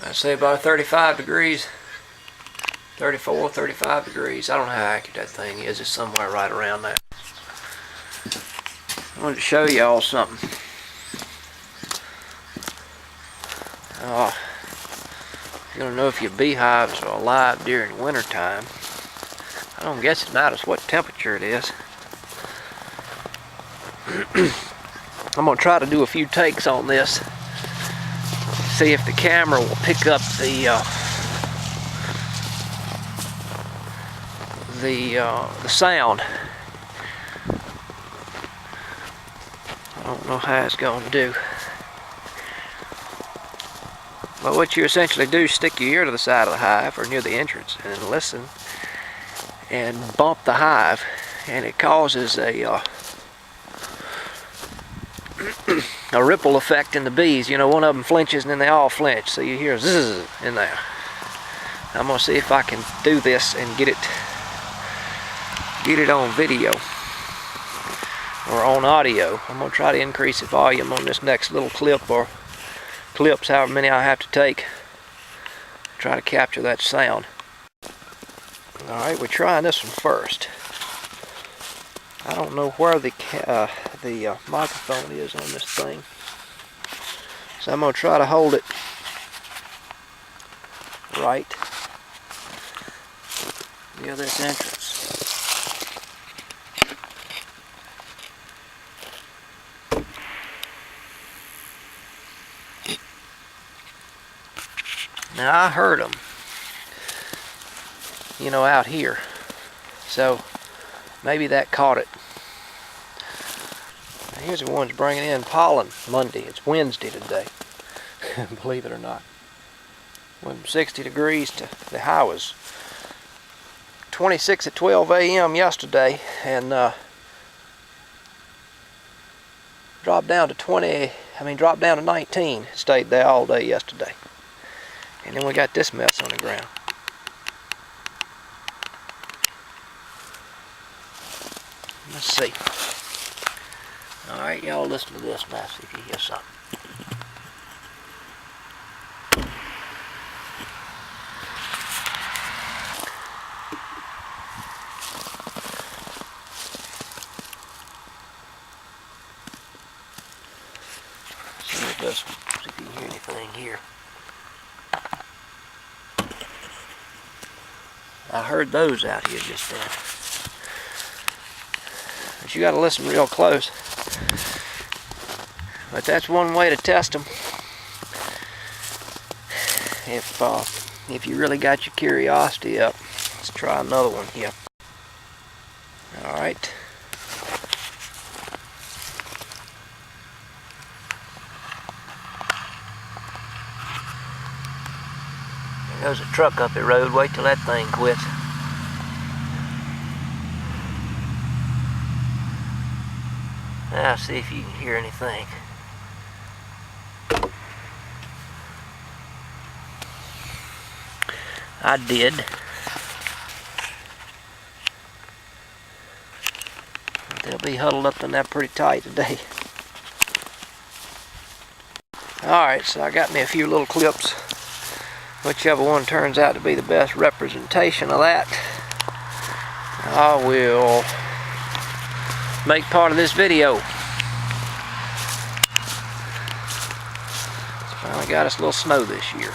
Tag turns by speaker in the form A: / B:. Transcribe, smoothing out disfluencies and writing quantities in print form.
A: I'd say about 35 degrees. 34, 35 degrees. I don't know how accurate that thing is. It's somewhere right around that. I wanted to show y'all something. You don't know if your beehives are alive during winter time. I don't guess it matters what temperature it is. I'm going to try to do a few takes on this. See if the camera will pick up the sound. I don't know how it's going to do. But what you essentially do is stick your ear to the side of the hive or near the entrance and listen and bump the hive, and it causes a ripple effect in the bees. You know, one of them flinches and then they all flinch, so you hear zzz in there. I'm gonna see if I can do this and get it on video or on audio. I'm gonna try to increase the volume on this next little clip, or clips, however many I have to take, try to capture that sound. Alright, we're trying this one first. I don't know where the microphone is on this thing, so I'm going to try to hold it right near this entrance. Now I heard them, you know, out here, so maybe that caught it. Here's the ones bringing in pollen Monday. It's Wednesday today, believe it or not. Went from 60 degrees to the high was 26 at 12 a.m. yesterday, and dropped down to 19. Stayed there all day yesterday. And then we got this mess on the ground. Let's see. Alright, y'all listen to this now, see if you hear something. See if you can hear anything here. I heard those out here just then. But you got to listen real close. But that's one way to test them. If you really got your curiosity up, let's try another one here. All right. There goes a truck up the road. Wait till that thing quits. Now see if you can hear anything. I did. They'll be huddled up in that pretty tight today. Alright, so I got me a few little clips. Whichever one turns out to be the best representation of that, I will make part of this video. It's finally got us a little snow this year.